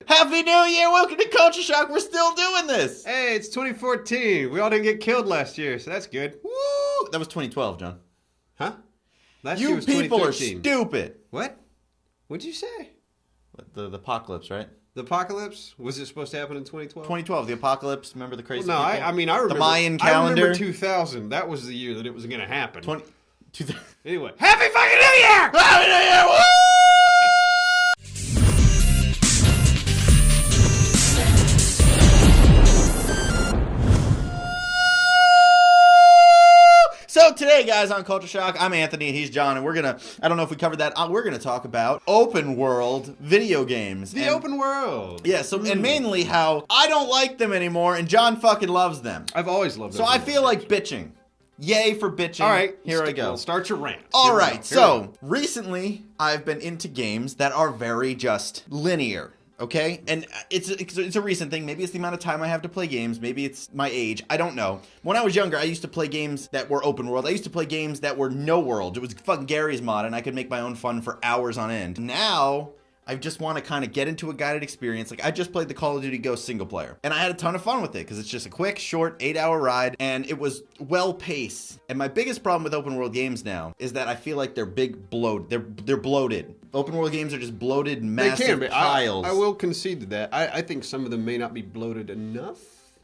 Happy New Year! Welcome to Culture Shock. We're still doing this. Hey, it's 2014. We all didn't get killed last year, so that's good. Woo! That was 2012, John. Huh? Last year You was people are 2013. stupid. What? What'd you say? The apocalypse, right? The apocalypse? Was it supposed to happen in 2012? 2012, the apocalypse. Remember the crazy? Well, no, people? I remember the Mayan calendar. I remember 2000. That was the year that it was going to happen. 2000. Anyway, Happy fucking New Year! Happy New Year! Woo! So today, guys, on Culture Shock, I'm Anthony and he's John, and I don't know if we covered that, we're gonna talk about open world video games. The open world. Yeah, and mainly how I don't like them anymore, and John fucking loves them. I've always loved them. So I feel like bitching. Yay for bitching. All right. Here I go. Well, start your rant. All right, so recently I've been into games that are very just linear. Okay, and it's a recent thing. Maybe it's the amount of time I have to play games. Maybe it's my age. I don't know. When I was younger, I used to play games that were open world. I used to play games that were no world. It was fucking Gary's Mod, and I could make my own fun for hours on end. Now, I just want to kind of get into a guided experience. Like, I just played the Call of Duty Ghost single player, and I had a ton of fun with it because it's just a quick, short, 8-hour ride, and it was well-paced. And my biggest problem with open world games now is that I feel like they're big bloat. They're bloated. Open world games are just bloated, massive piles. I will concede to that. I think some of them may not be bloated enough.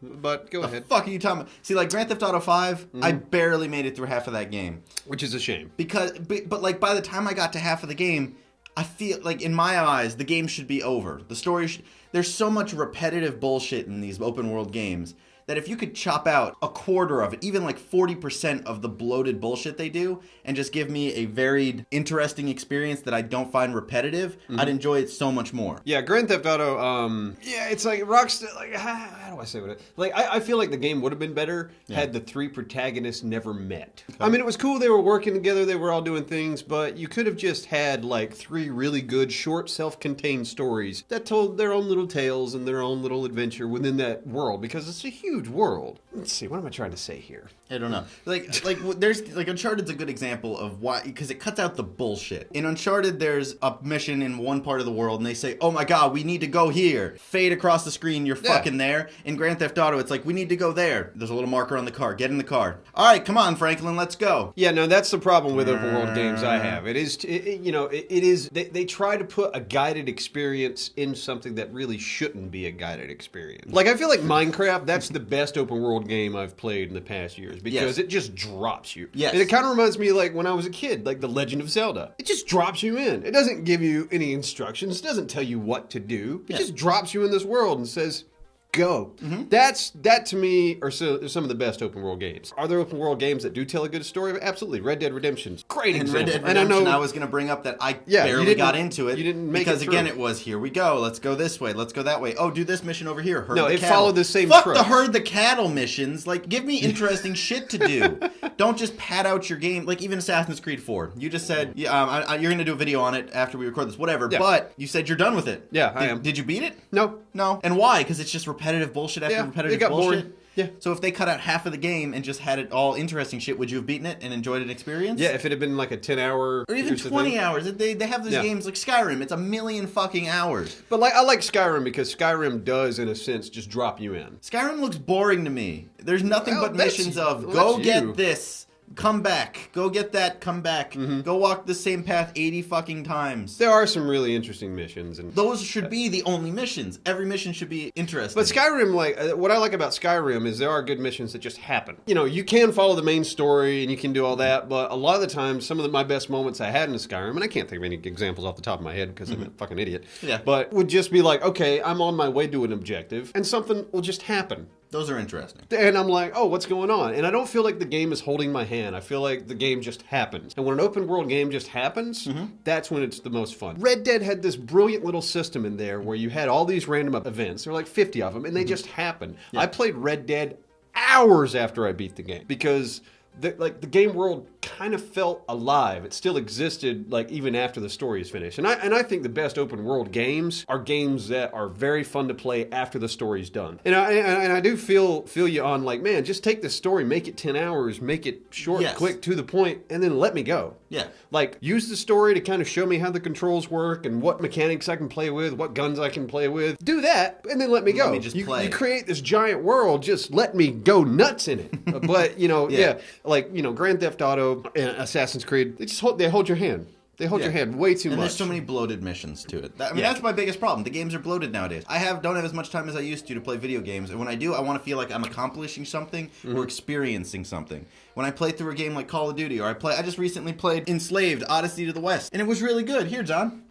But go ahead. The fuck are you talking about? See, like Grand Theft Auto 5, I barely made it through half of that game. Which is a shame. But like by the time I got to half of the game, I feel like in my eyes, the game should be over. The story, there's so much repetitive bullshit in these open world games that if you could chop out a quarter of it, even like 40% of the bloated bullshit they do, and just give me a varied, interesting experience that I don't find repetitive, I'd enjoy it so much more. Yeah, Grand Theft Auto, it's like Rockstar, like, how do I say it? Like, I feel like the game would have been better had the three protagonists never met. Okay. I mean, it was cool, they were working together, they were all doing things, but you could have just had, like, three really good, short, self-contained stories that told their own little tales and their own little adventure within that world, because it's a huge world. Let's see, what am I trying to say here? I don't know. There's Uncharted's a good example of why, because it cuts out the bullshit. In Uncharted, there's a mission in one part of the world, and they say, "Oh my god, we need to go here." Fade across the screen, you're fucking there. In Grand Theft Auto, it's like, "We need to go there." There's a little marker on the car. Get in the car. All right, come on, Franklin, let's go. Yeah, no, that's the problem with open world games I have. It is, they try to put a guided experience in something that really shouldn't be a guided experience. Like, I feel like Minecraft, that's the best open world game I've played in the past years because it just drops you. Yes. And it kind of reminds me like when I was a kid, like The Legend of Zelda. It just drops you in. It doesn't give you any instructions. It doesn't tell you what to do. It just drops you in this world and says, go. That to me are some of the best open world games. Are there open world games that do tell a good story? Absolutely. Red Dead Redemption's great example. Red Dead Redemption, I was going to bring up that I barely got into it. You didn't make because it again, it was here we go. Let's go this way. Let's go that way. Oh, do this mission over here. Herd the it cattle. followed the same Fuck trope. the herd the cattle missions. Like, give me interesting shit to do. Don't just pad out your game. Like even Assassin's Creed 4. You just said you're going to do a video on it after we record this. Whatever. Yeah. But you said you're done with it. Yeah, I am. Did you beat it? No. And why? Because it's just repetitive bullshit after repetitive it got bullshit. Boring. Yeah. So if they cut out half of the game and just had it all interesting shit, would you have beaten it and enjoyed an experience? Yeah, if it had been like a 10-hour... Or even 20 hours. They have those games like Skyrim. It's a million fucking hours. But I like Skyrim because Skyrim does, in a sense, just drop you in. Skyrim looks boring to me. There's nothing but missions of, go get this, come back, go get that, come back, go walk the same path 80 fucking times. There are some really interesting missions. And those should be the only missions. Every mission should be interesting. But Skyrim, what I like about Skyrim is there are good missions that just happen. You know, you can follow the main story and you can do all that, but a lot of the time, some of my best moments I had in Skyrim, and I can't think of any examples off the top of my head because I'm a fucking idiot, but would just be like, okay, I'm on my way to an objective, and something will just happen. Those are interesting. And I'm like, oh, what's going on? And I don't feel like the game is holding my hand. I feel like the game just happens. And when an open world game just happens, that's when it's the most fun. Red Dead had this brilliant little system in there where you had all these random events. There were like 50 of them, and they just happened. I played Red Dead hours after I beat the game because the game world kind of felt alive. It still existed, like, even after the story is finished. And I think the best open world games are games that are very fun to play after the story's done. And I do feel you on, like, man, just take the story, make it 10 hours, make it short, quick, to the point, and then let me go. Yeah. Like, use the story to kind of show me how the controls work and what mechanics I can play with, what guns I can play with. Do that, and then let me go. Let me just play. You create this giant world, just let me go nuts in it. But, you know, like, you know, Grand Theft Auto and Assassin's Creed, they hold your hand. They hold your hand way too much. And there's so many bloated missions to it. I mean, that's my biggest problem. The games are bloated nowadays. I don't have as much time as I used to play video games. And when I do, I want to feel like I'm accomplishing something or experiencing something. When I play through a game like Call of Duty, or I just recently played Enslaved, Odyssey to the West. And it was really good. Here, John.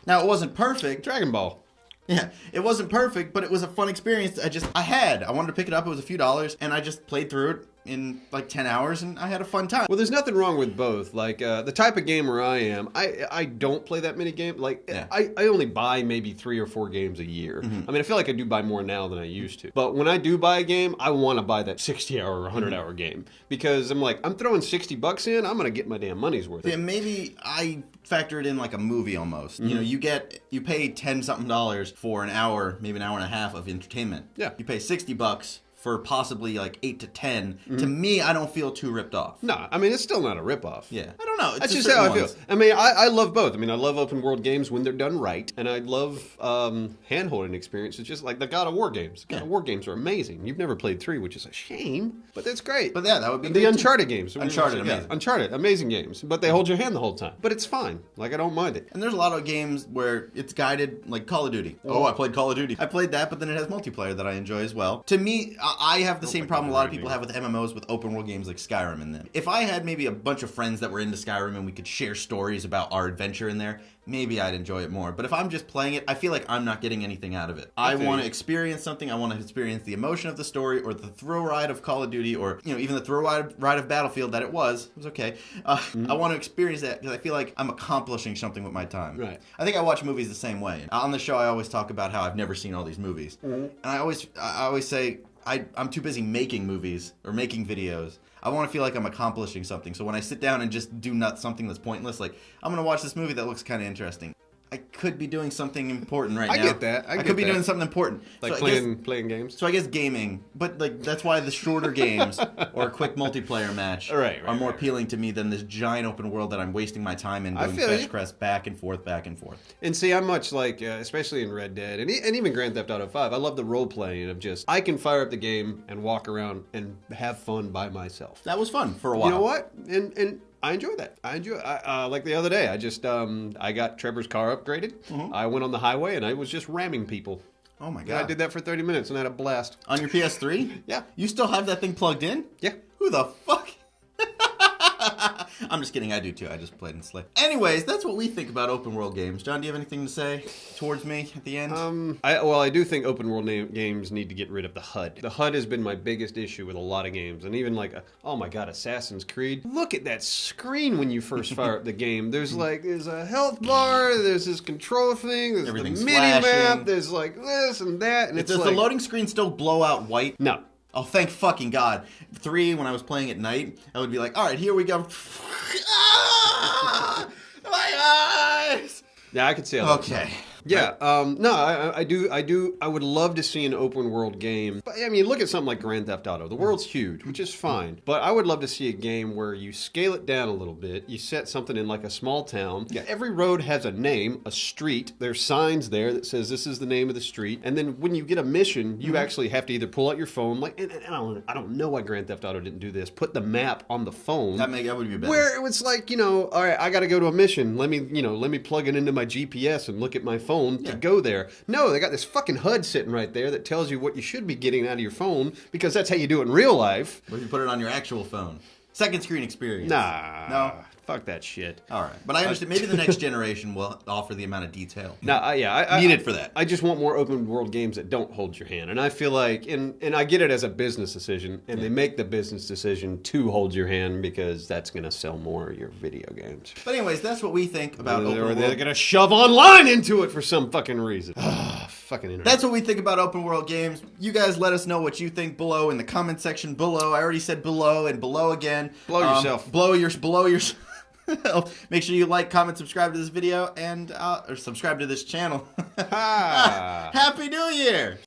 Now, it wasn't perfect. Dragon Ball. Yeah, it wasn't perfect, but it was a fun experience. I wanted to pick it up. It was a few dollars, and I just played through it in like 10 hours, and I had a fun time. Well, there's nothing wrong with both. Like, the type of gamer I am, I don't play that many games. Like, I only buy maybe 3 or 4 games a year. I mean, I feel like I do buy more now than I used to. But when I do buy a game, I want to buy that 60-hour or 100-hour game. Because I'm like, I'm throwing $60 in, I'm going to get my damn money's worth. Yeah, maybe I factor it in like a movie almost. You know, you pay $10-something for an hour, maybe an hour and a half of entertainment. Yeah. You pay $60 for possibly like 8 to 10. To me, I don't feel too ripped off. No, I mean, it's still not a ripoff. Yeah. I don't know. That's just how I feel. I mean, I love both. I mean, I love open world games when they're done right, and I love hand-holding experiences, just like the God of War games. God of War games are amazing. You've never played 3, which is a shame, but that's great. But yeah, that would be the Uncharted games. Uncharted, amazing. Uncharted, amazing games, but they hold your hand the whole time. But it's fine. Like, I don't mind it. And there's a lot of games where it's guided, like Call of Duty. Oh, I played Call of Duty. I played that, but then it has multiplayer that I enjoy as well. To me, I have the same problem a lot of people have with MMOs with open world games like Skyrim in them. If I had maybe a bunch of friends that were into Skyrim and we could share stories about our adventure in there, maybe I'd enjoy it more. But if I'm just playing it, I feel like I'm not getting anything out of it. I want to experience something. I want to experience the emotion of the story, or the thrill ride of Call of Duty, or even the thrill ride of Battlefield that it was okay. I want to experience that because I feel like I'm accomplishing something with my time. Right. I think I watch movies the same way. On the show, I always talk about how I've never seen all these movies, and I always say I'm too busy making movies or making videos. I want to feel like I'm accomplishing something. So when I sit down and just do something that's pointless, like, I'm going to watch this movie that looks kind of interesting. I could be doing something important right now. I get that. I could be doing something important. Like playing games? So I guess gaming. But like that's why the shorter games or a quick multiplayer match are more appealing to me than this giant open world that I'm wasting my time in doing fetch quests back and forth. And see, I'm much like, especially in Red Dead and even Grand Theft Auto 5, I love the role playing of just, I can fire up the game and walk around and have fun by myself. That was fun for a while. You know what? And I enjoy that. Like the other day, I just I got Trevor's car upgraded. I went on the highway and I was just ramming people. Oh my god! And I did that for 30 minutes and I had a blast. On your PS3? Yeah. You still have that thing plugged in? Yeah. Who the fuck? I'm just kidding. I do too. I just played in Slay. Anyways, that's what we think about open world games. John, do you have anything to say towards me at the end? I do think open world games need to get rid of the HUD. The HUD has been my biggest issue with a lot of games, and even like, oh my god, Assassin's Creed. Look at that screen when you first fire up the game. There's a health bar. There's this control thing. There's the mini map. There's like this and that. And does the loading screen still blow out white? No. Oh, thank fucking God. 3, when I was playing at night, I would be like, all right, here we go. Ah! My eyes! Yeah, I could see how okay. Yeah, no, I do. I would love to see an open world game. But I mean, look at something like Grand Theft Auto. The world's huge, which is fine. But I would love to see a game where you scale it down a little bit. You set something in like a small town. Yeah, every road has a name, a street. There's signs there that says this is the name of the street. And then when you get a mission, you actually have to either pull out your phone. Like, and I don't know why Grand Theft Auto didn't do this. Put the map on the phone. That would be better. Where it was like, all right, I got to go to a mission. Let me plug it into my GPS and look at my phone to go there. No, they got this fucking HUD sitting right there that tells you what you should be getting out of your phone, because that's how you do it in real life. Or you put it on your actual phone. Second screen experience. Nah. No? Fuck that shit. All right. But I understand. Maybe the next generation will offer the amount of detail. Needed for that. I just want more open world games that don't hold your hand. And I feel like, and I get it as a business decision, and they make the business decision to hold your hand because that's going to sell more of your video games. But anyways, that's what we think about open world. Or they're going to shove online into it for some fucking reason. fucking internet. That's what we think about open world games. You guys let us know what you think below in the comment section below. I already said below and below again. Blow yourself. Blow your. Make sure you like, comment, subscribe to this video, and or subscribe to this channel. Happy New Year!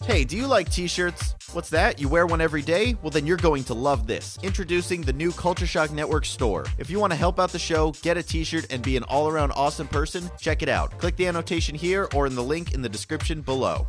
Hey, do you like t-shirts? What's that? You wear one every day? Well, then you're going to love this. Introducing the new Culture Shock Network store. If you want to help out the show, get a t-shirt, and be an all-around awesome person, check it out. Click the annotation here or in the link in the description below.